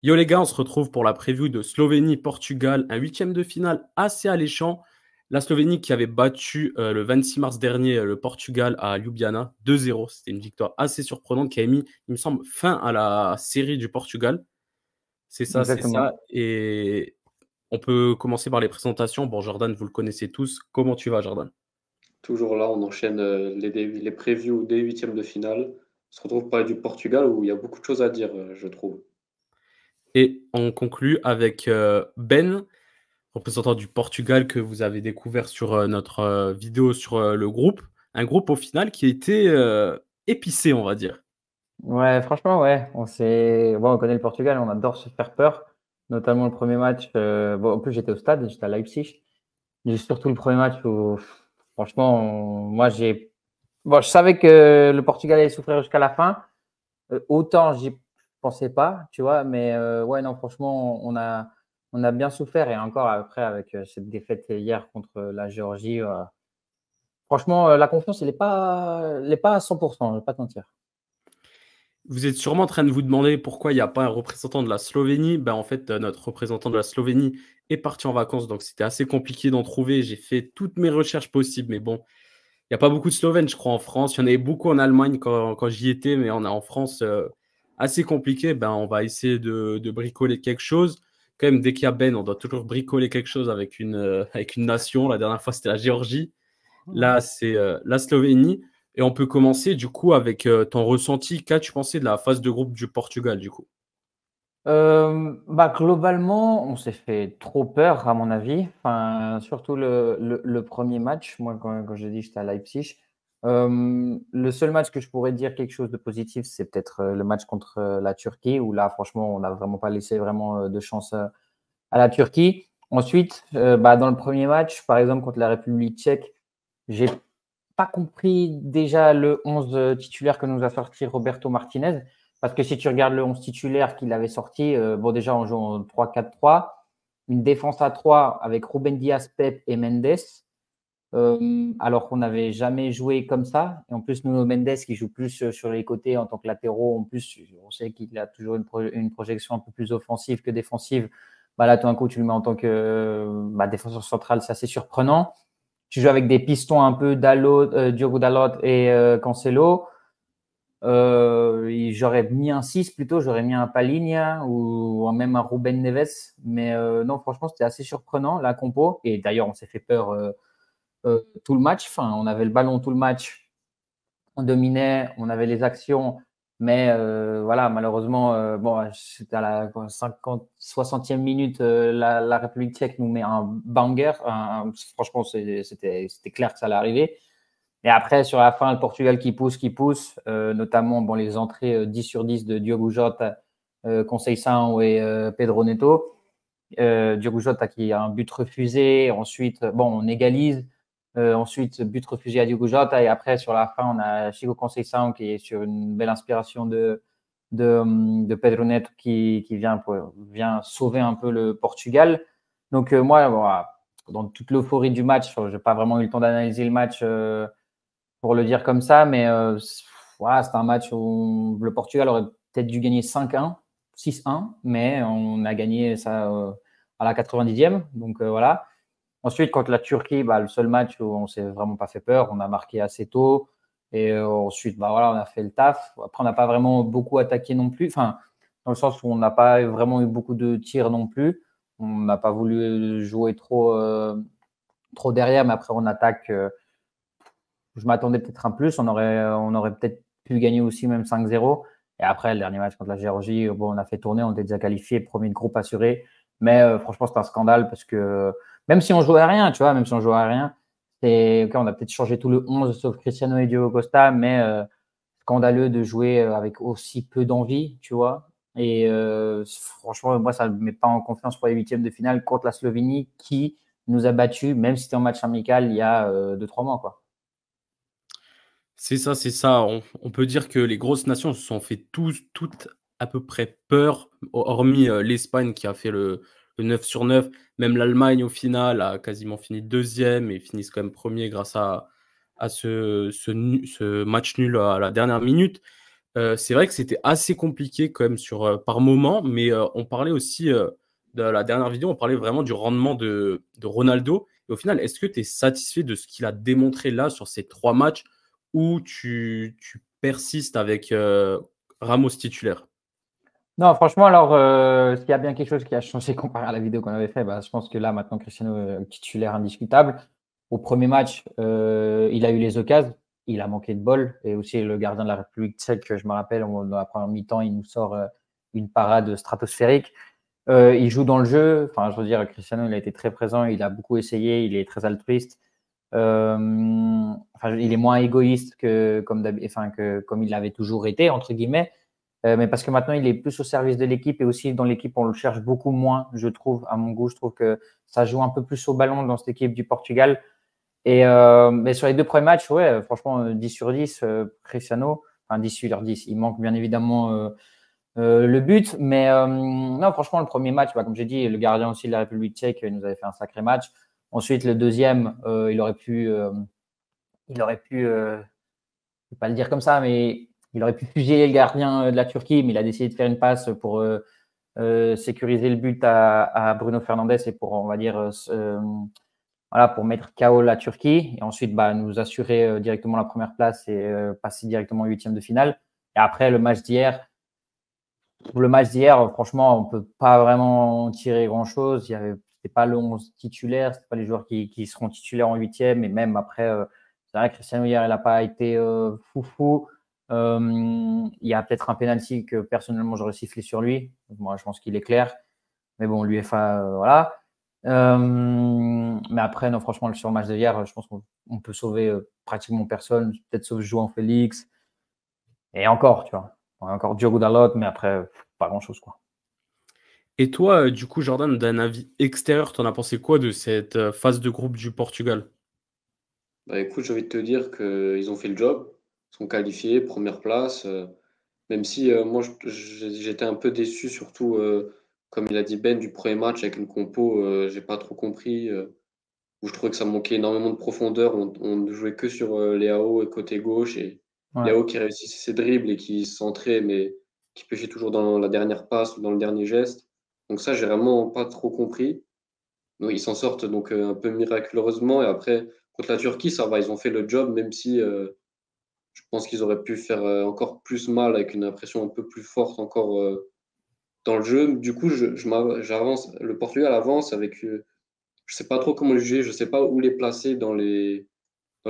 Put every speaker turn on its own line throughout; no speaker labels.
Yo les gars, on se retrouve pour la preview de Slovénie-Portugal, un huitième de finale assez alléchant. La Slovénie qui avait battu le 26 mars dernier le Portugal à Ljubljana 2-0. C'était une victoire assez surprenante qui a mis, il me semble, fin à la série du Portugal. C'est ça, c'est ça.
Exactement.
Et on peut commencer par les présentations. Bon, Jordan, vous le connaissez tous. Comment tu vas, Jordan?
Toujours là, on enchaîne les previews des huitièmes de finale. On se retrouve pour parler du Portugal où il y a beaucoup de choses à dire, je trouve.
Et on conclut avec Ben, représentant du Portugal que vous avez découvert sur notre vidéo sur le groupe. Un groupe au final qui était épicé, on va dire.
Ouais, franchement, ouais. On connaît le Portugal, on adore se faire peur. Notamment le premier match. Bon, en plus, j'étais au stade, j'étais à Leipzig. Mais surtout le premier match où, franchement, bon, je savais que le Portugal allait souffrir jusqu'à la fin. Autant j'y pensais pas, tu vois. Mais ouais, non, franchement, on a bien souffert. Et encore après, avec cette défaite hier contre la Géorgie, franchement, la confiance, elle est pas à 100%, je vais pas te mentir.
Vous êtes sûrement en train de vous demander pourquoi il n'y a pas un représentant de la Slovénie. Ben, en fait, notre représentant de la Slovénie est parti en vacances, donc c'était assez compliqué d'en trouver. J'ai fait toutes mes recherches possibles, mais bon, il n'y a pas beaucoup de Slovènes, je crois, en France. Il y en avait beaucoup en Allemagne quand j'y étais, mais on a en France assez compliqué. Ben, on va essayer de bricoler quelque chose. Quand même, dès qu'il y a Ben, on doit toujours bricoler quelque chose avec avec une nation. La dernière fois, c'était la Géorgie. Là, c'est la Slovénie. Et on peut commencer du coup avec ton ressenti. Qu'as-tu pensé de la phase de groupe du Portugal du coup?
Bah, globalement, on s'est fait trop peur, à mon avis. Enfin, surtout le premier match. Moi, quand j'ai dit que j'étais à Leipzig, le seul match que je pourrais dire quelque chose de positif, c'est peut-être le match contre la Turquie, où là, franchement, on n'a vraiment pas laissé vraiment de chance à la Turquie. Ensuite, bah, dans le premier match, par exemple, contre la République tchèque, j'ai pas compris déjà le 11 titulaire que nous a sorti Roberto Martinez. Parce que si tu regardes le 11 titulaire qu'il avait sorti, bon, déjà, on joue en 3-4-3, une défense à 3 avec Ruben Dias, Pep et Mendes, alors qu'on n'avait jamais joué comme ça. Et en plus, Nuno Mendes, qui joue plus sur les côtés en tant que latéraux, en plus, on sait qu'il a toujours une projection un peu plus offensive que défensive. Bah là, tout d'un coup, tu le mets en tant que défenseur central, c'est assez surprenant. Tu joues avec des pistons un peu Diogo Dalot et Cancelo. J'aurais mis un 6 plutôt, j'aurais mis un Palinha ou même un Ruben Neves. Mais non, franchement, c'était assez surprenant la compo. Et d'ailleurs, on s'est fait peur tout le match. Enfin, on avait le ballon tout le match, on dominait, on avait les actions. Mais voilà, malheureusement, bon, c'était à la 50, 60e minute, la République tchèque nous met un banger. Franchement, c'était clair que ça allait arriver. Et après, sur la fin, le Portugal qui pousse, notamment bon, les entrées 10 sur 10 de Diogo Jota, Conceição et Pedro Neto. Diogo Jota qui a un but refusé. Ensuite, bon, on égalise. Ensuite, but refusé à Diogo Jota. Et après, sur la fin, on a Chico Conceição qui est sur une belle inspiration de Pedro Neto qui vient sauver un peu le Portugal. Donc, moi, voilà, dans toute l'euphorie du match, je n'ai pas vraiment eu le temps d'analyser le match pour le dire comme ça, mais voilà, c'était un match où le Portugal aurait peut-être dû gagner 5-1, 6-1, mais on a gagné ça à la 90e. Donc voilà. Ensuite, contre la Turquie, bah, le seul match où on s'est vraiment pas fait peur, on a marqué assez tôt. Et ensuite, bah, voilà, on a fait le taf. Après, on n'a pas vraiment beaucoup attaqué non plus. Enfin, dans le sens où on n'a pas vraiment eu beaucoup de tirs non plus. On n'a pas voulu jouer trop derrière, mais après, on attaque. Je m'attendais peut-être un plus. On aurait peut-être pu gagner aussi, même 5-0. Et après, le dernier match contre la Géorgie, bon, on a fait tourner, on était déjà qualifié, premier de groupe assuré. Mais franchement, c'est un scandale parce que même si on jouait à rien, tu vois, même si on jouait à rien, c'est ok, on a peut-être changé tout le 11 sauf Cristiano et Diogo Costa, mais scandaleux de jouer avec aussi peu d'envie, tu vois. Et franchement, moi, ça ne me met pas en confiance pour les huitièmes de finale contre la Slovénie qui nous a battus, même si c'était en match amical il y a 2-3 mois, quoi.
C'est ça, c'est ça. On peut dire que les grosses nations se sont fait toutes à peu près peur, hormis l'Espagne qui a fait le 9 sur 9. Même l'Allemagne, au final, a quasiment fini deuxième et finissent quand même premier grâce à ce match nul à la dernière minute. C'est vrai que c'était assez compliqué quand même par moment, mais on parlait aussi de la dernière vidéo, on parlait vraiment du rendement de Ronaldo. Et au final, est-ce que tu es satisfait de ce qu'il a démontré là sur ces 3 matchs où tu persistes avec Ramos titulaire?
Non, franchement, alors, s'il y a bien quelque chose qui a changé comparé à la vidéo qu'on avait fait, bah, je pense que là, maintenant, Cristiano est titulaire indiscutable. Au premier match, il a eu les occasions, il a manqué de bol. Et aussi, le gardien de la République tchèque, je me rappelle, dans la première mi-temps, il nous sort une parade stratosphérique. Il joue dans le jeu. Enfin, je veux dire, Cristiano, il a été très présent, il a beaucoup essayé, il est très altruiste. Enfin, il est moins égoïste que comme il l'avait toujours été, entre guillemets. Mais parce que maintenant, il est plus au service de l'équipe et aussi dans l'équipe, on le cherche beaucoup moins, je trouve, à mon goût. Je trouve que ça joue un peu plus au ballon dans cette équipe du Portugal. Mais sur les 2 premiers matchs, ouais, franchement, 10 sur 10, Cristiano, enfin 10 sur 10. Il manque bien évidemment le but. Mais non, franchement, le premier match, bah, comme j'ai dit, le gardien aussi de la République tchèque nous avait fait un sacré match. Ensuite, le deuxième, il aurait pu, je ne vais pas le dire comme ça, mais il aurait pu fusiller le gardien de la Turquie, mais il a décidé de faire une passe pour sécuriser le but à Bruno Fernandes et pour, on va dire, voilà, pour mettre KO la Turquie et ensuite bah, nous assurer directement la première place et passer directement au huitième de finale. Et après, franchement, on ne peut pas vraiment en tirer grand-chose. C'était pas le 11 titulaire, c'était pas les joueurs qui seront titulaires en huitième. Et même après, c'est vrai que Cristiano hier, il n'a pas été foufou. Il y a peut-être un penalty que personnellement j'aurais sifflé sur lui. Moi, je pense qu'il est clair. Mais bon, l'UEFA, voilà. Mais après, non, franchement, sur le match d'hier, je pense qu'on peut sauver pratiquement personne. Peut-être sauf João Félix. Et encore, tu vois. Encore Diogo Dalot, mais après, pas grand-chose, quoi.
Et toi, du coup, Jordan, d'un avis extérieur, t'en as pensé quoi de cette phase de groupe du Portugal?
Bah écoute, j'ai envie de te dire qu'ils ont fait le job, ils sont qualifiés, première place. Même si moi j'étais un peu déçu, surtout comme il a dit Ben, du premier match avec une compo, j'ai pas trop compris, où je trouvais que ça manquait énormément de profondeur. On ne jouait que sur Léao et côté gauche et
Ouais.
Léao qui réussissait ses dribbles et qui centrait, mais qui pêchait toujours dans la dernière passe ou dans le dernier geste. Donc ça, j'ai vraiment pas trop compris. Donc, ils s'en sortent donc un peu miraculeusement. Et après, contre la Turquie, ça va, ils ont fait le job, même si je pense qu'ils auraient pu faire encore plus mal avec une impression un peu plus forte encore dans le jeu. Du coup, j'avance. Le Portugal avance avec. Je sais pas trop comment le juger, je sais pas où les placer dans les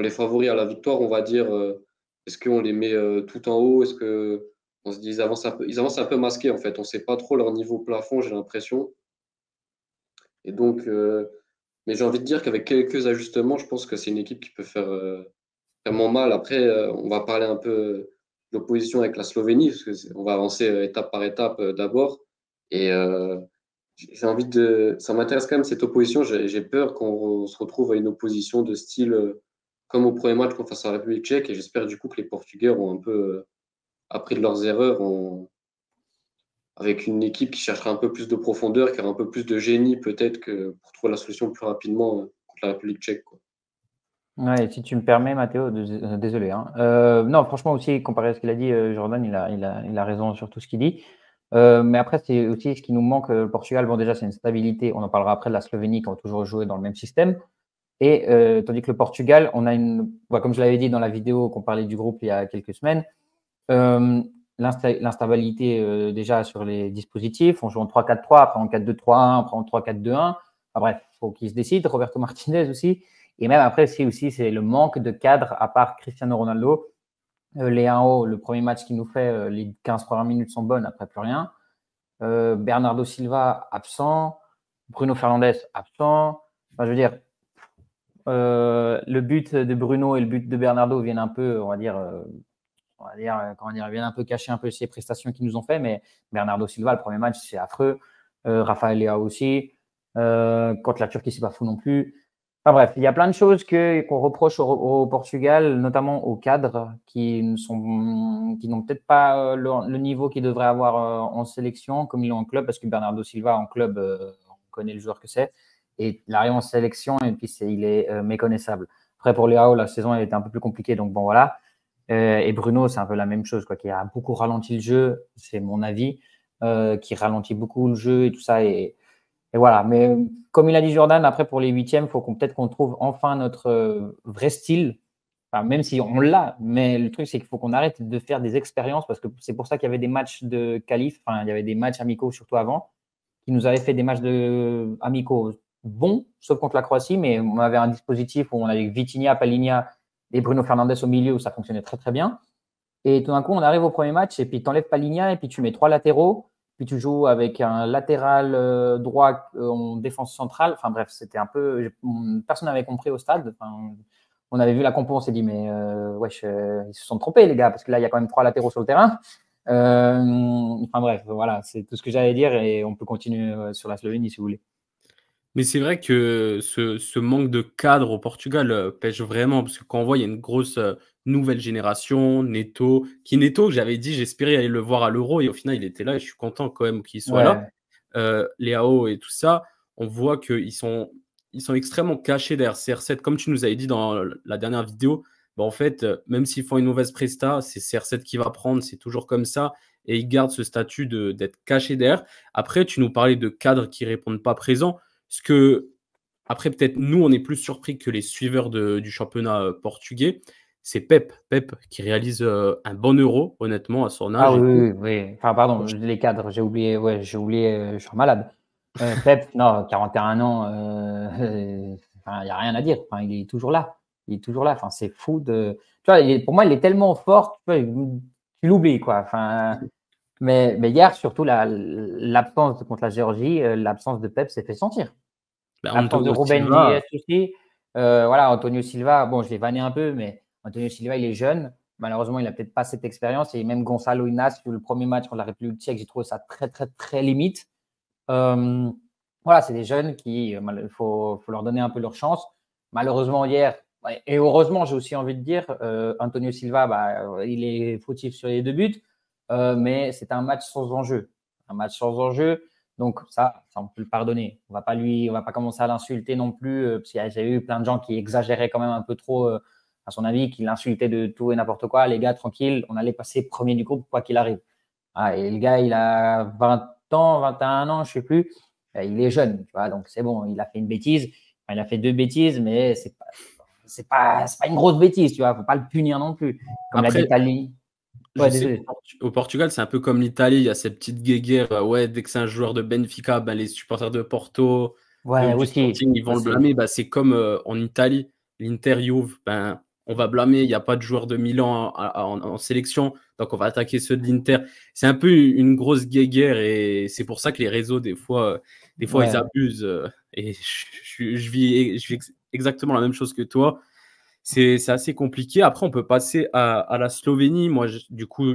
favoris à la victoire, on va dire. Est-ce qu'on les met tout en haut? Est-ce que on se dit ils avancent un peu masqués en fait. On sait pas trop leur niveau plafond, j'ai l'impression. Et donc, mais j'ai envie de dire qu'avec quelques ajustements, je pense que c'est une équipe qui peut faire vraiment mal. Après, on va parler un peu de l'opposition avec la Slovénie, parce qu'on va avancer étape par étape d'abord. Et j'ai envie ça m'intéresse quand même cette opposition. J'ai peur qu'on se retrouve à une opposition de style comme au premier match contre la République tchèque. Et j'espère du coup que les Portugais ont un peu appris de leurs erreurs avec une équipe qui cherchera un peu plus de profondeur, qui aura un peu plus de génie peut-être que pour trouver la solution plus rapidement contre la République tchèque, quoi.
Ouais, et si tu me permets, Mathéo, désolé, hein. Non, franchement aussi, comparé à ce qu'il a dit, Jordan, il a raison sur tout ce qu'il dit. Mais après, c'est aussi ce qui nous manque, le Portugal. Bon, déjà, c'est une stabilité. On en parlera après de la Slovénie qui ont toujours joué dans le même système. Et tandis que le Portugal, on a comme je l'avais dit dans la vidéo qu'on parlait du groupe il y a quelques semaines, euh, l'instabilité déjà sur les dispositifs. On joue en 3-4-3, après en 4-2-3-1, après en 3-4-2-1. Enfin, bref, il faut qu'il se décide. Roberto Martinez aussi. Et même après, c'est le manque de cadre, à part Cristiano Ronaldo. Les 1-0, le premier match qu'il nous fait, les 15 premières minutes sont bonnes, après plus rien. Bernardo Silva, absent. Bruno Fernandes, absent. Enfin, je veux dire, le but de Bruno et le but de Bernardo viennent un peu, comment dire, viennent un peu cacher un peu ces prestations qu'ils nous ont fait. Mais Bernardo Silva, le premier match, c'est affreux. Rafael Leao aussi. Contre la Turquie, c'est pas fou non plus. Enfin bref, il y a plein de choses qu'on reproche au Portugal, notamment au cadre, qui n'ont peut-être pas le niveau qu'ils devraient avoir en sélection, comme ils l'ont en club, parce que Bernardo Silva en club, on connaît le joueur que c'est, et il arrive en sélection et puis il est méconnaissable. Après pour Léao, la saison elle était un peu plus compliquée, donc bon voilà. Et Bruno, c'est un peu la même chose, quoi, qui a beaucoup ralenti le jeu, c'est mon avis, qui ralentit beaucoup le jeu et tout ça. Et voilà. Mais comme il a dit Jordan, après pour les huitièmes, il faut peut-être qu'on trouve enfin notre vrai style. Enfin, même si on l'a, mais le truc, c'est qu'il faut qu'on arrête de faire des expériences parce que c'est pour ça qu'il y avait des matchs de qualif, enfin, il y avait des matchs amicaux surtout avant, qui nous avaient fait des matchs amicaux bons, sauf contre la Croatie, mais on avait un dispositif où on avait Vitinha, Palinha et Bruno Fernandes au milieu où ça fonctionnait très très bien. Et tout d'un coup, on arrive au premier match et puis tu enlèves Palinha et puis tu mets 3 latéraux, puis tu joues avec un latéral droit en défense centrale. Enfin bref, c'était un peu. Personne n'avait compris au stade. Enfin, on avait vu la compo, on s'est dit, mais wesh, ils se sont trompés, les gars, parce que là, il y a quand même 3 latéraux sur le terrain. Enfin bref, voilà, c'est tout ce que j'allais dire et on peut continuer sur la Slovénie si vous voulez.
Mais c'est vrai que ce manque de cadre au Portugal pêche vraiment, parce que quand on voit, il y a une grosse nouvelle génération, Neto, j'avais dit, j'espérais aller le voir à l'Euro, et au final, il était là, et je suis content quand même qu'il soit là. Léao et tout ça, on voit ils sont extrêmement cachés derrière CR7. Comme tu nous avais dit dans la dernière vidéo, bah en fait, même s'ils font une mauvaise presta, c'est CR7 qui va prendre, c'est toujours comme ça, et ils gardent ce statut d'être cachés derrière. Après, tu nous parlais de cadres qui répondent pas présents. Ce que, après, peut-être nous, on est plus surpris que les suiveurs du championnat portugais. C'est Pep. Pep qui réalise un bon Euro, honnêtement, à son
Ah
âge.
oui, oui, oui. Enfin, pardon, les cadres, j'ai oublié. Ouais, j'ai oublié, je suis malade. Pep, non, 41 ans, enfin, il n'y a rien à dire. Enfin, il est toujours là. Il est toujours là. Enfin, c'est fou de. Tu vois, pour moi, il est tellement fort, tu l'oublies, quoi. Enfin, mais hier, surtout, l'absence contre la Géorgie, l'absence de Pep s'est fait sentir.
Ben,
L'absence de
Antonio
Ruben
Silva,
Dias aussi. Voilà, Antonio Silva, bon, je l'ai vanné un peu, mais Antonio Silva, il est jeune. Malheureusement, il n'a peut-être pas cette expérience. Et même Gonzalo Inacio, le premier match contre la République tchèque, j'ai trouvé ça très, très, très limite. Voilà, c'est des jeunes il faut leur donner un peu leur chance. Malheureusement, hier, et heureusement, j'ai aussi envie de dire, Antonio Silva, bah, il est fautif sur les 2 buts, mais c'est un match sans enjeu. Un match sans enjeu. Donc ça, on peut le pardonner. On va pas commencer à l'insulter non plus, parce qu'il y a j'ai eu plein de gens qui exagéraient quand même un peu trop, à son avis, qui l'insultaient de tout et n'importe quoi. Les gars, tranquille, on allait passer premier du groupe, quoi qu'il arrive. Ah, et le gars, il a 20 ans, 21 ans, je sais plus. Il est jeune, tu vois, donc c'est bon. Il a fait une bêtise. Enfin, il a fait 2 bêtises, mais c'est pas une grosse bêtise, tu vois. Faut pas le punir non plus. Comme l'a dit
après,
Tali.
je
Ouais,
sais
désolé.
qu'au Portugal, c'est un peu comme l'Italie. Il y a cette petite guéguerre. Ouais, dès que c'est un joueur de Benfica, ben, les supporters de Porto,
Ouais,
même du
aussi.
Sporting, ils vont le blâmer. Ben, c'est comme en Italie, l'Inter Juve, ben, on va blâmer. Il n'y a pas de joueur de Milan en sélection, donc on va attaquer ceux de l'Inter. C'est un peu une grosse guéguerre et c'est pour ça que les réseaux, des fois ils
Ouais.
abusent. Et je vis exactement la même chose que toi. C'est assez compliqué. Après, on peut passer à la Slovénie. Moi, du coup,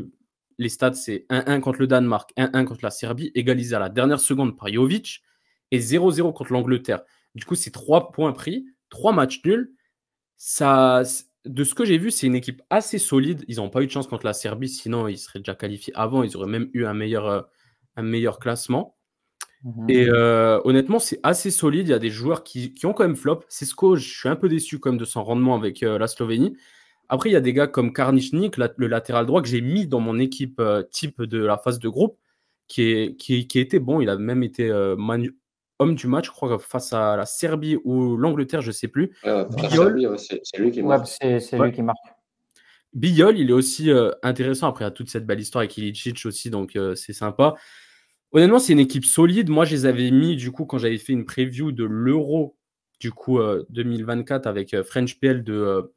les stats, c'est 1-1 contre le Danemark, 1-1 contre la Serbie, égalisé à la dernière seconde par Jovic, et 0-0 contre l'Angleterre. Du coup, c'est 3 points pris, 3 matchs nuls. Ça, de ce que j'ai vu, c'est une équipe assez solide. Ils n'ont pas eu de chance contre la Serbie, sinon ils seraient déjà qualifiés avant. Ils auraient même eu un meilleur classement. Et honnêtement, c'est assez solide. Il y a des joueurs qui ont quand même flop. Sesko, je suis un peu déçu quand même de son rendement avec la Slovénie. Après, il y a des gars comme Karnichnik, le latéral droit, que j'ai mis dans mon équipe type de la phase de groupe, qui était bon. Il a même été homme du match, je crois, face à la Serbie ou l'Angleterre, je ne sais plus.
Ouais, la
Biyol,
Serbie, ouais, c'est lui qui
Ouais,
marque.
c'est
ouais.
lui qui marque.
Biyol, il est aussi intéressant. Après, il y a toute cette belle histoire avec Ilicic aussi, donc c'est sympa. Honnêtement, c'est une équipe solide. Moi, je les avais mis, du coup, quand j'avais fait une preview de l'Euro, du coup, 2024 avec French PL de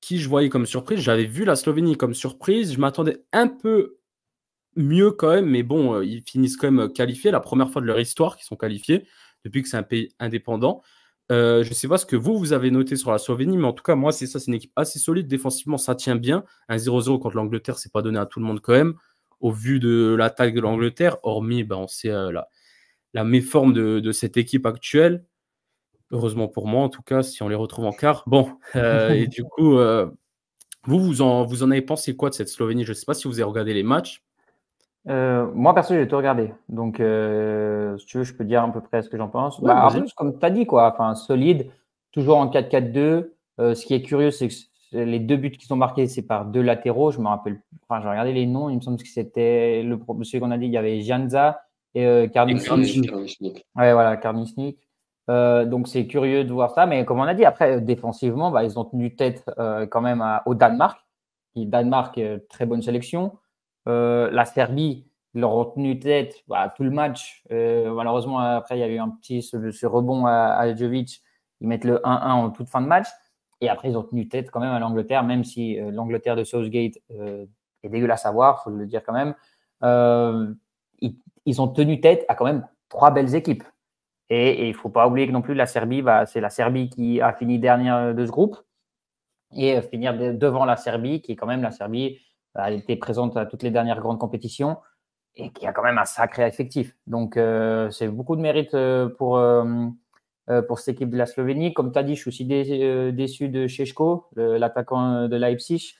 qui je voyais comme surprise. J'avais vu la Slovénie comme surprise. Je m'attendais un peu mieux quand même, mais bon, ils finissent quand même qualifiés. La première fois de leur histoire qu'ils sont qualifiés, depuis que c'est un pays indépendant. Je ne sais pas ce que vous avez noté sur la Slovénie, mais en tout cas, moi, c'est ça. C'est une équipe assez solide. Défensivement, ça tient bien. Un 0-0 contre l'Angleterre, c'est pas donné à tout le monde quand même. Au vu de l'attaque de l'Angleterre, hormis, ben, on sait la méforme de cette équipe actuelle. Heureusement pour moi, en tout cas, si on les retrouve en quart. Bon, et du coup, vous en avez pensé quoi de cette Slovénie? Je ne sais pas si vous avez regardé les matchs.
Moi, perso, j'ai tout regardé. Donc, si tu veux, je peux dire à peu près ce que j'en pense.
Ouais,
Bah, un
vas-y.
peu comme tu as dit, quoi. Enfin, solide, toujours en 4-4-2. Ce qui est curieux, c'est que Les 2 buts qui sont marqués, c'est par 2 latéraux. Je me rappelle, enfin, j'ai regardé les noms. Il me semble que c'était celui qu'on a dit. Il y avait Janza et Karnišnik. Ouais, voilà, Karnišnik. Donc c'est curieux de voir ça, mais comme on a dit, après défensivement, bah, ils ont tenu tête quand même au Danemark. Danemark, très bonne sélection. La Serbie, ils leur ont tenu tête tout le match. Malheureusement, après, il y a eu un petit ce rebond à Jovic. Ils mettent le 1-1 en toute fin de match. Et après, ils ont tenu tête quand même à l'Angleterre, même si l'Angleterre de Southgate est dégueulasse à voir, il faut le dire quand même. Ils ont tenu tête à quand même 3 belles équipes. Et il ne faut pas oublier que non plus la Serbie, c'est la Serbie qui a fini dernière de ce groupe. Et finir devant la Serbie, qui est quand même la Serbie, elle était présente à toutes les dernières grandes compétitions et qui a quand même un sacré effectif. Donc, c'est beaucoup de mérite pour cette équipe de la Slovénie. Comme tu as dit, je suis aussi déçu de Šeško, l'attaquant de Leipzig.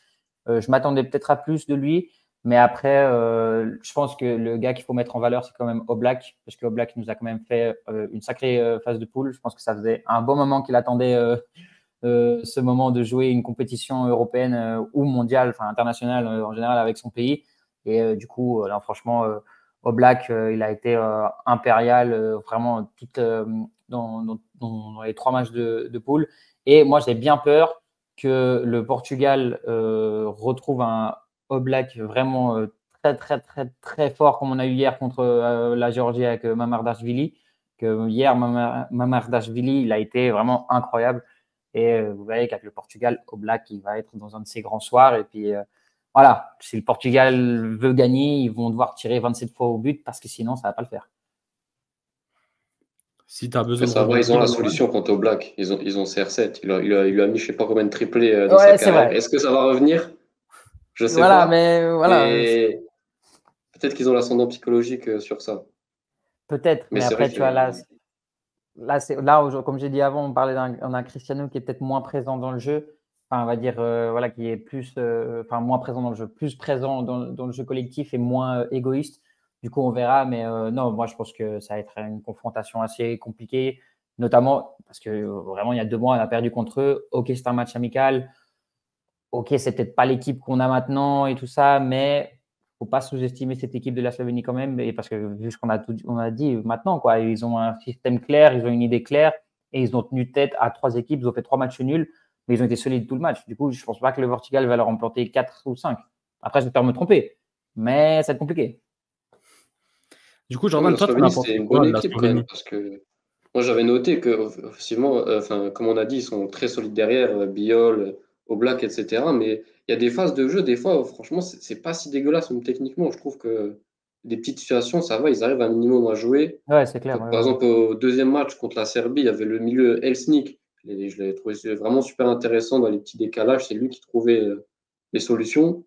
Je m'attendais peut-être à plus de lui. Mais après, je pense que le gars qu'il faut mettre en valeur, c'est quand même Oblak, parce que Oblak nous a quand même fait une sacrée phase de poule. Je pense que ça faisait un bon moment qu'il attendait ce moment de jouer une compétition européenne ou mondiale, enfin internationale en général avec son pays. Et du coup, là, franchement, Oblak, il a été impérial vraiment dans les 3 matchs de poule. Et moi, j'ai bien peur que le Portugal retrouve un Oblak vraiment très, très, très, très fort, comme on a eu hier contre la Géorgie avec Mamardashvili. Que hier, Mamardashvili, il a été vraiment incroyable. Et vous voyez qu'avec le Portugal, Oblak, il va être dans un de ses grands soirs. Et puis, voilà, si le Portugal veut gagner, ils vont devoir tirer 27 fois au but parce que sinon, ça ne va pas le faire.
Si tu as besoin
ça
de
va, ils ont la
rebondir,
solution quant au Black. Ils ont CR7. Il lui a mis je sais pas combien de triplés dans
Ouais,
sa
c'est
carrière.
vrai.
Est-ce que ça va revenir? Je sais
Voilà,
pas.
mais voilà.
Mais peut-être qu'ils ont l'ascendant psychologique sur ça.
Peut-être,
Mais
mais
c'est vrai
après, tu vois,
que
là, comme j'ai dit avant, on parlait d'un Cristiano qui est peut-être moins présent dans le jeu. Enfin, on va dire, voilà, qui est plus, enfin, moins présent dans le jeu, plus présent dans le jeu collectif et moins égoïste. Du coup, on verra. Mais non, moi, je pense que ça va être une confrontation assez compliquée, notamment parce que vraiment, il y a 2 mois, on a perdu contre eux. Ok, c'est un match amical. Ok, c'est peut-être pas l'équipe qu'on a maintenant et tout ça, mais faut pas sous-estimer cette équipe de la Slovénie quand même, et parce que vu ce qu'on a on a dit maintenant, quoi, ils ont un système clair, ils ont une idée claire, et ils ont tenu tête à 3 équipes, ils ont fait 3 matchs nuls, mais ils ont été solides tout le match. Du coup, je pense pas que le Portugal va leur remporter 4 ou 5. Après, j'espère me tromper, mais ça va être compliqué.
Du coup,
non, mais
Jordan,
la
toi, tu en as
Slovénie,
pensé
c'est une bonne
quoi de la
équipe quand même.
Slovénie?
Parce que moi, j'avais noté que, effectivement, enfin, comme on a dit, ils sont très solides derrière, Biol, Oblak, etc. Mais il y a des phases de jeu, des fois, franchement, c'est pas si dégueulasse, même techniquement. Je trouve que des petites situations, ça va, ils arrivent un minimum à jouer.
Ouais, c'est clair.
Par exemple, au deuxième match contre la Serbie, il y avait le milieu Elsnik. Je l'ai trouvé vraiment super intéressant dans les petits décalages. C'est lui qui trouvait les solutions.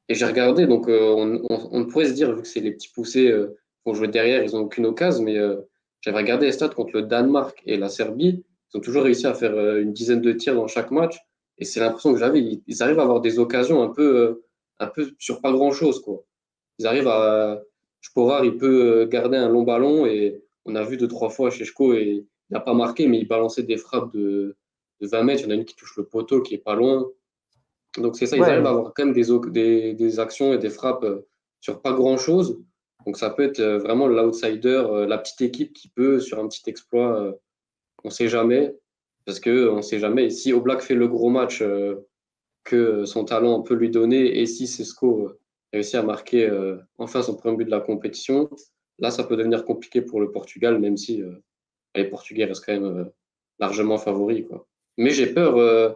Et j'ai regardé, donc on pourrait se dire, vu que c'est les petits poussés qui vont jouer derrière, ils n'ont aucune occasion, mais j'avais regardé les stats contre le Danemark et la Serbie. Ils ont toujours réussi à faire une dizaine de tirs dans chaque match. Et c'est l'impression que j'avais. Ils arrivent à avoir des occasions un peu sur pas grand-chose, quoi. Ils arrivent à. Sporar, il peut garder un long ballon et on a vu 2, 3 fois Šeško et il n'a pas marqué, mais il balançait des frappes de 20 mètres. Il y en a une qui touche le poteau qui est pas loin. Donc c'est ça, ils arrivent à
Ouais,
avoir quand même des actions et des frappes sur pas grand-chose. Donc ça peut être vraiment l'outsider, la petite équipe qui peut, sur un petit exploit, on ne sait jamais. Parce qu'on ne sait jamais. Et si Oblak fait le gros match que son talent peut lui donner, et si Sesco réussit à marquer enfin son premier but de la compétition, là, ça peut devenir compliqué pour le Portugal, même si les Portugais restent quand même largement favoris, quoi. Mais j'ai peur,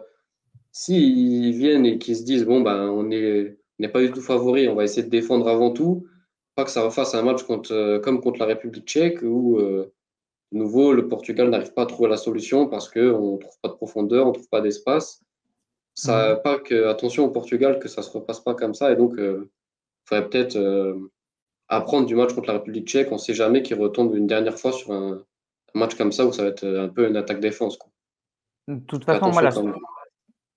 s'ils viennent et qu'ils se disent, bon, ben, on n'est pas du tout favoris, on va essayer de défendre avant tout, pas que ça refasse un match comme contre la République tchèque où, de nouveau, le Portugal n'arrive pas à trouver la solution parce qu'on ne trouve pas de profondeur, on ne trouve pas d'espace. Ça, pas que, attention au Portugal, que ça ne se repasse pas comme ça. Et donc, il faudrait peut-être apprendre du match contre la République tchèque. On ne sait jamais qu'il retombe une dernière fois sur un match comme ça où ça va être un peu une attaque-défense, quoi.
de toute
Fais
façon,
attention quand même.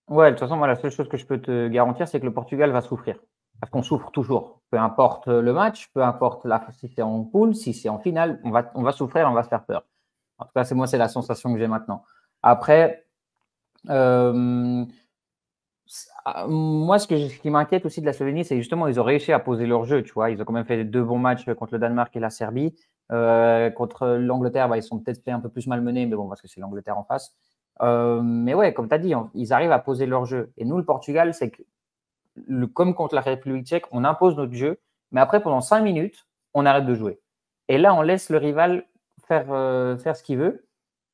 ouais, de toute façon, moi, la seule chose que je peux te garantir, c'est que le Portugal va souffrir. Parce qu'on souffre toujours. Peu importe le match, peu importe si c'est en poule, si c'est en finale, on va souffrir, on va se faire peur. En tout cas, c'est la sensation que j'ai maintenant. Après, Moi, ce qui m'inquiète aussi de la Slovénie, c'est justement ils ont réussi à poser leur jeu. Tu vois, ils ont quand même fait 2 bons matchs contre le Danemark et la Serbie. Contre l'Angleterre, ils sont peut-être fait un peu plus malmenés, mais bon, parce que c'est l'Angleterre en face. Mais ouais, comme tu as dit, ils arrivent à poser leur jeu. Et nous, le Portugal, c'est que comme contre la République tchèque, on impose notre jeu, mais après, pendant 5 minutes, on arrête de jouer. Et là, on laisse le rival faire ce qu'il veut.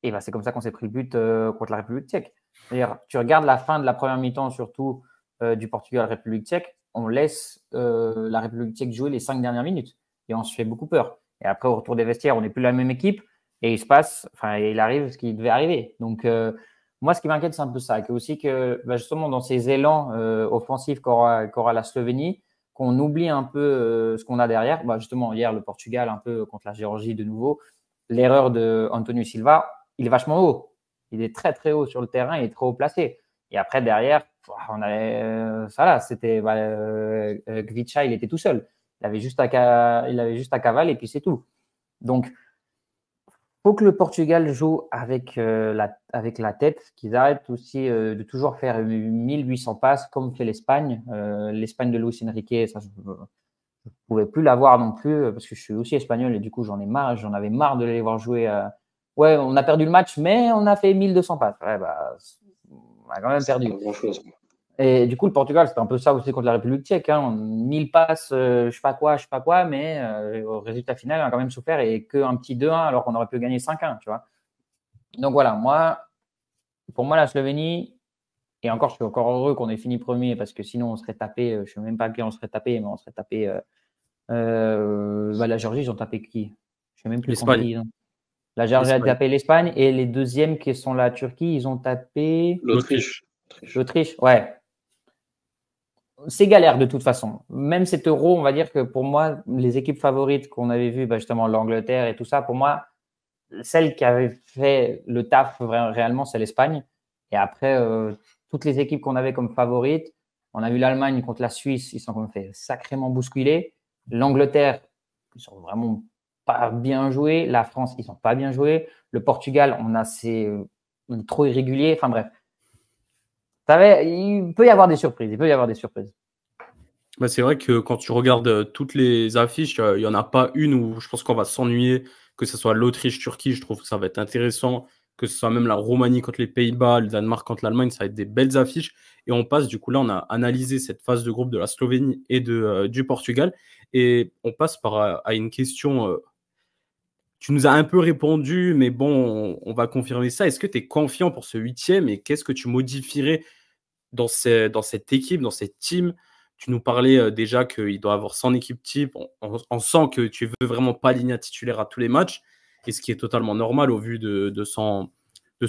Et c'est comme ça qu'on s'est pris le but contre la République tchèque. C'est-à-dire, tu regardes la fin de la première mi-temps, surtout du Portugal-République tchèque, on laisse la République tchèque jouer les 5 dernières minutes. Et on se fait beaucoup peur. Et après, au retour des vestiaires, on n'est plus la même équipe. Et il arrive ce qui devait arriver. Donc, moi, ce qui m'inquiète, c'est un peu ça. Aussi que justement, dans ces élans offensifs qu'aura la Slovénie, qu'on oublie un peu ce qu'on a derrière. Justement, hier, le Portugal, un peu contre la Géorgie de nouveau. L'erreur de Antonio Silva, il est vachement haut. Il est très, très haut sur le terrain. Il est trop haut placé. Et après, derrière, on avait ça là. C'était Gvicha, il était tout seul. Il avait juste à cavale et puis c'est tout. Donc, faut que le Portugal joue avec la tête, qu'ils arrêtent aussi de toujours faire 1800 passes comme fait l'Espagne. L'Espagne de Luis Enrique, ça, je ne pouvais plus l'avoir non plus parce que je suis aussi espagnol et du coup, j'en avais marre de les voir jouer. Ouais, on a perdu le match, mais on a fait 1200 passes. Ouais, on a quand même perdu.
C'est pas grand-chose.
Et du coup, le Portugal, c'était un peu ça aussi contre la République tchèque. 1000 passes, je sais pas quoi, mais au résultat final, on a quand même souffert et qu'un petit 2-1 alors qu'on aurait pu gagner 5-1, tu vois. Donc voilà, pour moi, la Slovénie, et encore, je suis encore heureux qu'on ait fini premier parce que sinon, on serait tapé, je ne sais même pas qui on serait tapé, mais on serait tapé. La Géorgie, ils ont tapé qui? Je ne sais même plus contre qui. La Géorgie a tapé l'Espagne et les deuxièmes qui sont la Turquie, ils ont tapé
l'Autriche.
L'Autriche, ouais. C'est galère de toute façon. Même cet euro, on va dire que pour moi, les équipes favorites qu'on avait vues, justement l'Angleterre et tout ça, pour moi, celle qui avait fait le taf réellement, c'est l'Espagne. Et après, toutes les équipes qu'on avait comme favorites, on a vu l'Allemagne contre la Suisse, ils sont quand même fait sacrément bousculer. L'Angleterre, ils sont vraiment pas bien joués. La France, ils sont pas bien joués. Le Portugal, on est trop irrégulier. Enfin bref. Il peut y avoir des surprises.
C'est vrai que quand tu regardes toutes les affiches, il n'y en a pas une où je pense qu'on va s'ennuyer, que ce soit l'Autriche-Turquie, je trouve que ça va être intéressant, que ce soit même la Roumanie contre les Pays-Bas, le Danemark contre l'Allemagne, ça va être des belles affiches. Et on passe, du coup, là, on a analysé cette phase de groupe de la Slovénie et du Portugal. Et on passe à une question. Tu nous as un peu répondu, mais bon, on va confirmer ça. Est-ce que tu es confiant pour ce 8e et qu'est-ce que tu modifierais dans cette équipe, dans cette team? Tu nous parlais déjà qu'il doit avoir 100 équipes type. On sent que tu veux vraiment pas aligner titulaire à tous les matchs, et ce qui est totalement normal au vu de son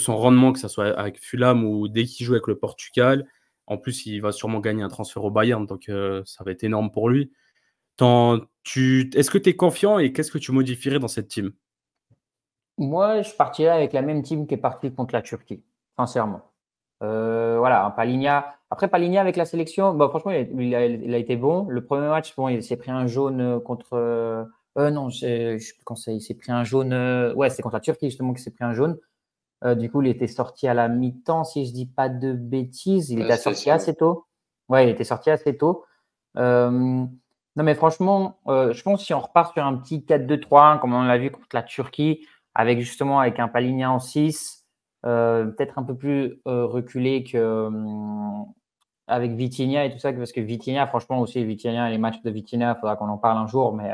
rendement, que ce soit avec Fulham ou dès qu'il joue avec le Portugal. En plus, il va sûrement gagner un transfert au Bayern, donc ça va être énorme pour lui. Est-ce que tu es confiant et qu'est-ce que tu modifierais dans cette team?
Moi, je partirais avec la même team qui est partie contre la Turquie, sincèrement. Voilà, un Palhinha. Après, Palhinha avec la sélection, franchement, il a été bon. Le premier match, bon, il s'est pris un jaune contre. Non, je sais plus quand c'est. Il s'est pris un jaune. Ouais, c'est contre la Turquie justement qu'il s'est pris un jaune. Du coup, il était sorti à la mi-temps, si je dis pas de bêtises. Il était sorti assez tôt. Ouais, il était sorti assez tôt. Non, mais franchement, je pense que si on repart sur un petit 4-2-3-1, comme on l'a vu contre la Turquie, avec un Palhinha en 6, peut-être un peu plus reculé avec Vitinha et tout ça, parce que Vitinha, franchement aussi, les matchs de Vitinha, il faudra qu'on en parle un jour, mais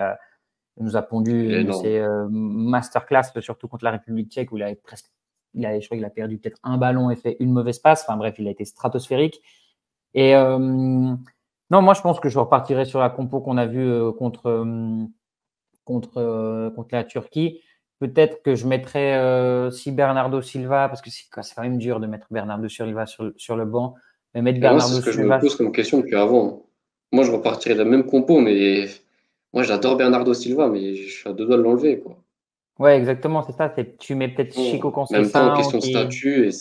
il nous a pondu une de ses masterclass, surtout contre la République tchèque, où je crois qu'il a perdu peut-être un ballon et fait une mauvaise passe. Enfin bref, il a été stratosphérique. Et non, moi je pense que je repartirai sur la compo qu'on a vue contre la Turquie. Peut-être que je mettrais si Bernardo Silva, parce que c'est quand même dur de mettre Bernardo Silva sur le banc. Mais mettre Bernardo
Silva. C'est ce que je me pose comme question depuis avant. Moi, je repartirais de la même compo, mais moi, j'adore Bernardo Silva, mais je suis à 2 doigts de l'enlever, quoi.
Ouais, exactement, c'est ça. Tu mets peut-être Chico Conceição.
En même temps, question de statut.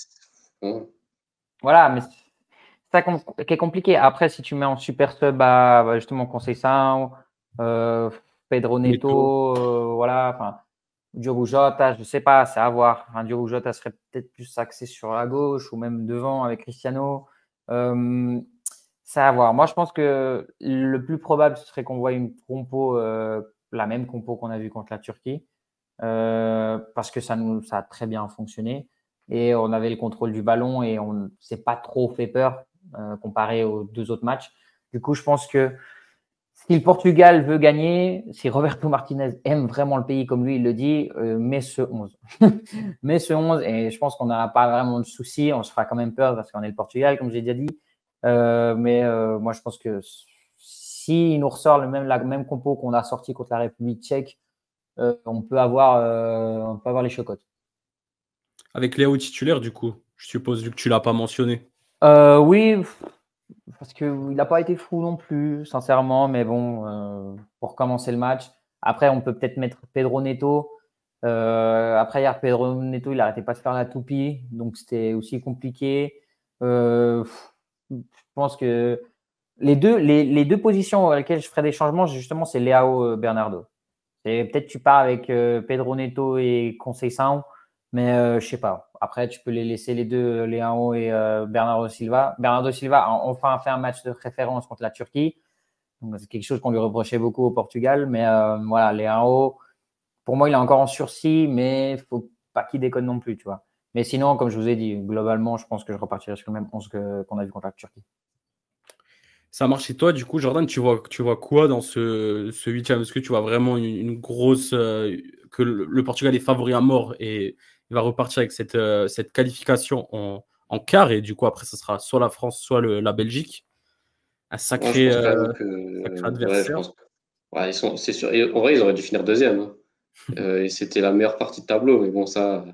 Voilà, mais c'est ça qui est compliqué. Après, si tu mets en super sub justement Conceição, Pedro Neto, voilà, enfin. Diogo Jota, je ne sais pas, c'est à voir. Diogo Jota serait peut-être plus axé sur la gauche ou même devant avec Cristiano. Ça à voir. Moi, je pense que le plus probable, ce serait qu'on voit une compo, la même compo qu'on a vue contre la Turquie, parce que ça a très bien fonctionné et on avait le contrôle du ballon et on s'est pas trop fait peur comparé aux 2 autres matchs. Du coup, je pense que si le Portugal veut gagner, si Roberto Martinez aime vraiment le pays comme lui, il le dit, met ce 11. Met ce 11 et je pense qu'on n'aura pas vraiment de souci. On se fera quand même peur parce qu'on est le Portugal, comme j'ai déjà dit. Moi, je pense que s'il nous ressort la même compo qu'on a sorti contre la République tchèque, on peut avoir les chocottes.
Avec Léo titulaire, du coup, je suppose, vu que tu l'as pas mentionné.
Oui, parce qu'il n'a pas été fou non plus, sincèrement, mais bon, pour commencer le match. Après, on peut peut-être mettre Pedro Neto. Après, hier, Pedro Neto, il n'arrêtait pas de faire la toupie, donc c'était aussi compliqué. Je pense que les deux positions à lesquelles je ferais des changements, justement, c'est Leao Bernardo. Et peut-être tu pars avec Pedro Neto et Conceição, mais je sais pas. Après, tu peux les laisser les deux, Leao et Bernardo Silva. Bernardo Silva a enfin fait un match de référence contre la Turquie. Donc, c'est quelque chose qu'on lui reprochait beaucoup au Portugal. Mais voilà, Leao, pour moi, il est encore en sursis, mais il faut pas qu'il déconne non plus, tu vois. Mais sinon, comme je vous ai dit, globalement, je pense que je repartirai sur le même 11 qu'on a vu contre la Turquie.
Ça marche chez toi, du coup, Jordan, tu vois quoi dans ce huitième? Est-ce que tu vois vraiment une grosse que le Portugal est favori à mort et il va repartir avec cette qualification en quart et du coup après ce sera soit la France, soit la Belgique, un
Moi, je pense quand même que
sacré
ouais, je
adversaire.
pense que ouais, c'est sûr. Et en vrai, ils auraient dû finir deuxième, hein. Et c'était la meilleure partie de tableau, mais bon, ça,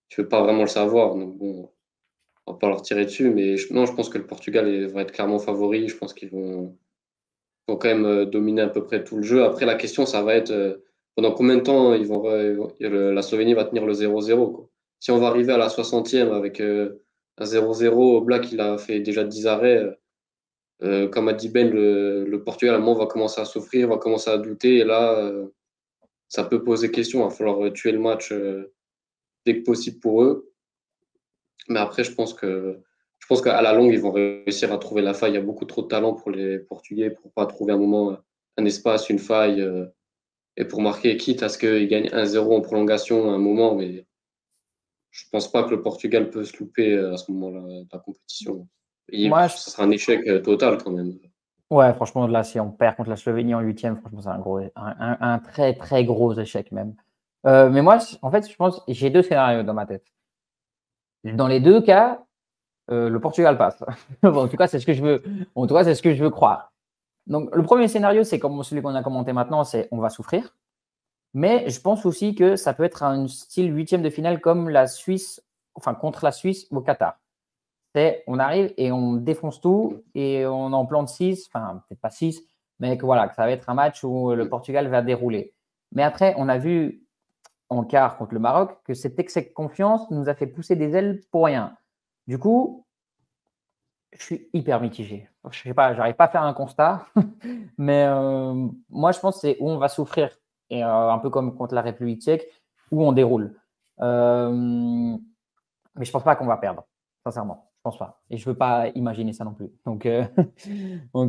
tu veux pas vraiment le savoir. Donc bon, on va pas leur tirer dessus. Mais non, je pense que le Portugal va être clairement favori. Je pense qu'ils vont quand même dominer à peu près tout le jeu. Après, la question, ça va être pendant combien de temps la Slovénie va tenir le 0-0, quoi. Si on va arriver à la 60e avec un 0-0, Black, il a fait déjà 10 arrêts. Comme a dit Ben, le Portugal, à un moment, va commencer à souffrir, va commencer à douter. Et là, ça peut poser question. Il va falloir tuer le match dès que possible pour eux. Mais après, je pense qu'à la longue, ils vont réussir à trouver la faille. Il y a beaucoup trop de talent pour les Portugais pour pas trouver un moment, un espace, une faille. Et pour marquer, quitte à ce qu'ils gagnent 1-0 en prolongation à un moment. Mais je pense pas que le Portugal peut se louper à ce moment-là de la compétition.
Moi,
Ça sera un échec total quand même.
ouais, franchement, là, si on perd contre la Slovénie en huitième, franchement, c'est un très, très gros échec même. Mais moi, en fait, je pense, j'ai 2 scénarios dans ma tête. Dans les 2 cas, le Portugal passe. Bon, en tout cas, c'est ce que je veux. En tout cas, c'est ce que je veux croire. Donc, le premier scénario, c'est comme celui qu'on a commenté maintenant, c'est on va souffrir. Mais je pense aussi que ça peut être un style huitième de finale comme la Suisse, enfin contre la Suisse au Qatar. C'est on arrive et on défonce tout et on en plante 6, enfin peut-être pas 6, mais que voilà, que ça va être un match où le Portugal va dérouler. Mais après, on a vu en quart contre le Maroc que cet excès de confiance nous a fait pousser des ailes pour rien. Du coup, je suis hyper mitigé. Je sais pas, j'arrive pas à faire un constat, mais moi je pense que c'est où on va souffrir et un peu comme contre la République tchèque où on déroule. Mais je pense pas qu'on va perdre, sincèrement. Je pense pas. Et je veux pas imaginer ça non plus. Donc,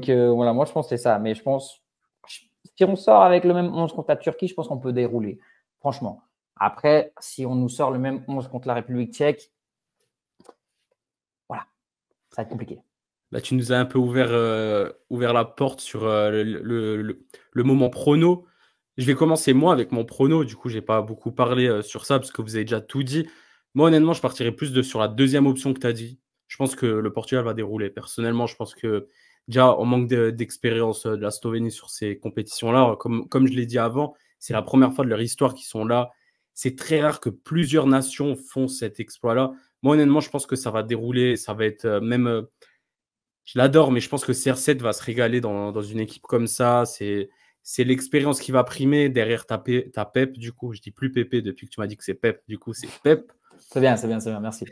voilà, moi je pense que c'est ça. Mais je pense, si on sort avec le même 11 contre la Turquie, je pense qu'on peut dérouler. Franchement. Après, si on nous sort le même 11 contre la République tchèque, voilà, ça va être compliqué.
Là, tu nous as un peu ouvert la porte sur le moment prono. Je vais commencer moi avec mon prono. Du coup, j'ai pas beaucoup parlé sur ça parce que vous avez déjà tout dit. Moi, honnêtement, je partirais plus sur la deuxième option que tu as dit. Je pense que le Portugal va dérouler. Personnellement, je pense que déjà, on manque d'expérience de la Slovénie sur ces compétitions-là. Comme je l'ai dit avant, c'est la première fois de leur histoire qu'ils sont là. C'est très rare que plusieurs nations font cet exploit-là. Moi, honnêtement, je pense que ça va dérouler. Ça va être même. Je l'adore, mais je pense que CR7 va se régaler dans une équipe comme ça. C'est l'expérience qui va primer derrière ta Pep. Du coup, je dis plus Pépé depuis que tu m'as dit que c'est Pep. Du coup, c'est Pep.
C'est bien, c'est bien, c'est bien. Merci.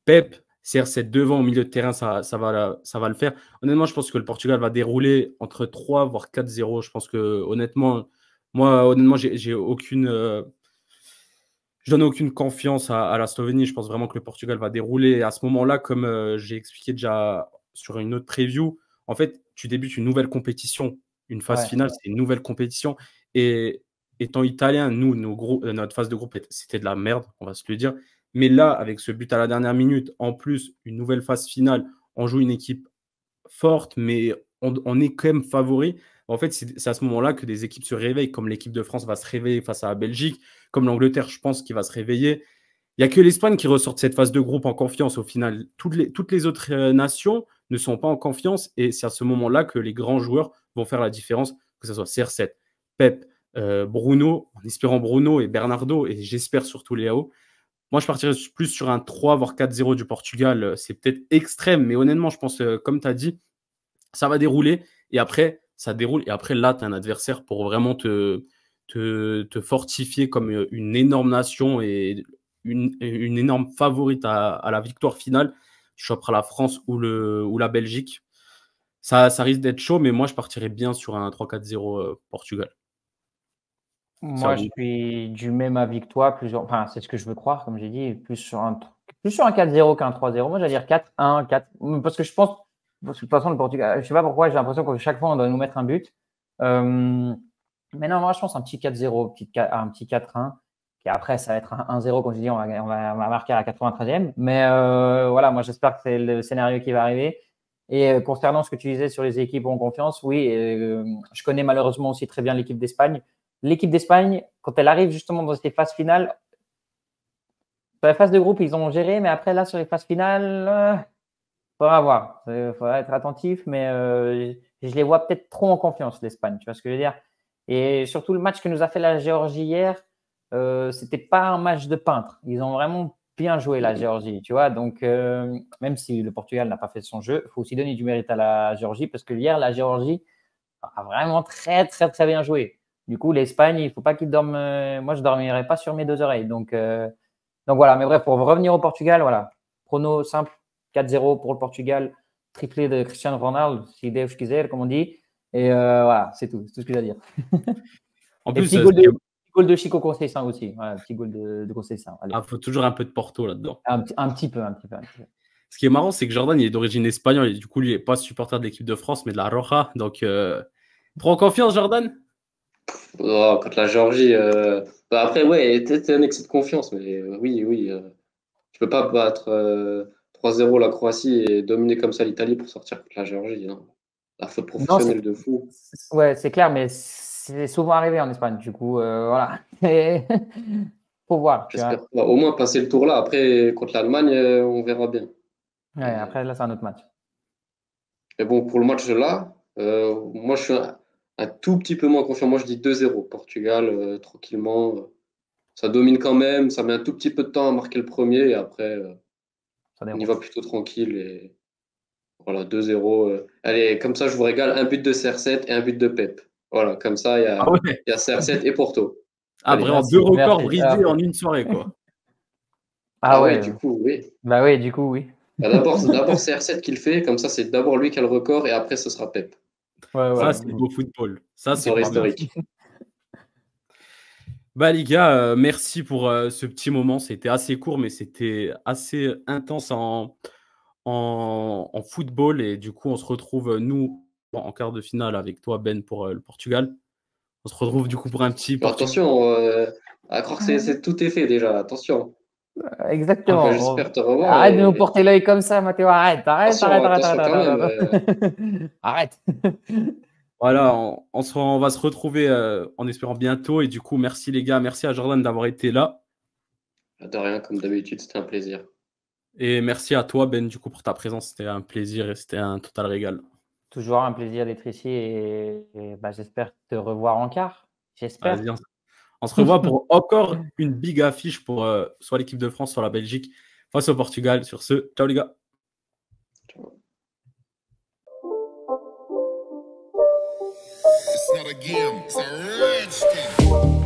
Pep, CR7 devant au milieu de terrain, ça va le faire. Honnêtement, je pense que le Portugal va dérouler entre 3 voire 4-0. Je pense que honnêtement, j'ai aucune. Je donne aucune confiance à la Slovénie. Je pense vraiment que le Portugal va dérouler. Et à ce moment-là, comme j'ai expliqué déjà sur une autre preview. En fait, tu débutes une nouvelle compétition. Une phase finale, c'est une nouvelle compétition. Et étant italien, nous, notre phase de groupe, c'était de la merde, on va se le dire. Mais là, avec ce but à la dernière minute, en plus, une nouvelle phase finale, on joue une équipe forte, mais on est quand même favori. En fait, c'est à ce moment-là que des équipes se réveillent, comme l'équipe de France va se réveiller face à la Belgique, comme l'Angleterre, je pense, qui va se réveiller. Il n'y a que l'Espagne qui ressort de cette phase de groupe en confiance au final. Toutes les autres nations ne sont pas en confiance et c'est à ce moment-là que les grands joueurs vont faire la différence, que ce soit CR7, Pep, Bruno, en espérant Bruno et Bernardo et j'espère surtout Léao. Moi, je partirais plus sur un 3 voire 4-0 du Portugal. C'est peut-être extrême, mais honnêtement, je pense, comme tu as dit, ça va dérouler et après, ça déroule. Et après, là, tu as un adversaire pour vraiment te fortifier comme une énorme nation et une énorme favorite à la victoire finale. Tu choperas la France ou la Belgique. Ça risque d'être chaud, mais moi, je partirais bien sur un 3-4-0 Portugal.
Moi, je suis du même avis que toi. Enfin, c'est ce que je veux croire, comme j'ai dit, plus sur un 4-0 qu'un 3-0. Moi, j'allais dire 4-1, 4. Parce que je pense, de toute façon, le Portugal, je sais pas pourquoi, j'ai l'impression que chaque fois, on doit nous mettre un but. Mais non, moi, je pense un petit 4-0, un petit 4-1. Et après, ça va être un 1-0, comme je dis, on va marquer à la 93e. Mais voilà, moi, j'espère que c'est le scénario qui va arriver. Et concernant ce que tu disais sur les équipes en confiance, oui, je connais malheureusement aussi très bien l'équipe d'Espagne. L'équipe d'Espagne, quand elle arrive justement dans ces phases finales, sur la phase de groupe, ils ont géré, mais après, là, sur les phases finales, faudra voir. Il faudra être attentif, mais je les vois peut-être trop en confiance, l'Espagne. Tu vois ce que je veux dire? Et surtout, le match que nous a fait la Géorgie hier, c'était pas un match de peintre. Ils ont vraiment bien joué, la Géorgie, tu vois. Donc, même si le Portugal n'a pas fait son jeu, il faut aussi donner du mérite à la Géorgie, parce que hier, la Géorgie a vraiment très, très, très bien joué. Du coup, l'Espagne, il ne faut pas qu'ils dorment. Moi, je ne dormirai pas sur mes deux oreilles. Donc voilà. Mais bref, pour revenir au Portugal, voilà. Prono simple, 4-0 pour le Portugal. Triplé de Cristiano Ronaldo, si Deus quiser, comme on dit. Et voilà, c'est tout. C'est tout ce que j'ai à dire.
En plus,
petit goal de Chico Conceição aussi. Voilà, petit goal de Conceição.
Il faut toujours un peu de Porto là-dedans.
Un petit peu.
Ce qui est marrant, c'est que Jordan, il est d'origine espagnole et du coup, lui, il n'est pas supporter de l'équipe de France, mais de la Roja. Donc, prends confiance, Jordan?
Oh, contre la Géorgie. Après, ouais, t'es un excès de confiance, mais oui. Tu peux pas battre 3-0 la Croatie et dominer comme ça l'Italie pour sortir contre la Géorgie. Hein. La faute professionnelle de fou.
Ouais, c'est clair, mais c'est souvent arrivé en Espagne. Du coup, voilà. Faut voir.
J'espère pas. Au moins passer le tour là. Après, contre l'Allemagne, on verra bien.
Ouais, après, là, c'est un autre match.
Mais bon, pour le match là, moi, je suis un tout petit peu moins confiant. Moi, je dis 2-0. Portugal, tranquillement. Ça domine quand même. Ça met un tout petit peu de temps à marquer le premier. Et après, on y va plutôt tranquille. Et voilà, 2-0. Allez, comme ça, je vous régale. Un but de CR7 et un but de Pep. Voilà, comme ça, il y a CR7 et Porto.
Ah, allez, vraiment, deux records brisés en une soirée, quoi.
Ah ouais, du coup, oui.
Bah oui, du coup, oui.
Bah d'abord CR7 qui le fait, comme ça, c'est d'abord lui qui a le record et après, ce sera Pep.
Ouais.
Ça, c'est beau football. Ça, c'est
historique.
Bah les gars, merci pour ce petit moment. C'était assez court, mais c'était assez intense en football. Et du coup, on se retrouve, nous, en quart de finale avec toi, Ben, pour le Portugal. On se retrouve du coup pour un petit Portugal.
Attention, à croire que tout est fait déjà. Attention.
Exactement.
J'espère te revoir.
Arrête de nous porter l'œil comme ça, Mathéo. Arrête.
Voilà, on va se retrouver en espérant bientôt. Et du coup, merci les gars. Merci à Jordan d'avoir été là.
De rien, comme d'habitude, c'était un plaisir.
Et merci à toi, Ben, du coup, pour ta présence. C'était un plaisir et c'était un total régal.
Toujours un plaisir d'être ici et bah, j'espère te revoir en quart. J'espère.
Vas-y, on se revoit pour encore une big affiche pour soit l'équipe de France, soit la Belgique face au Portugal. Sur ce, ciao les gars.
Ciao.
It's not a game, it's a rich thing.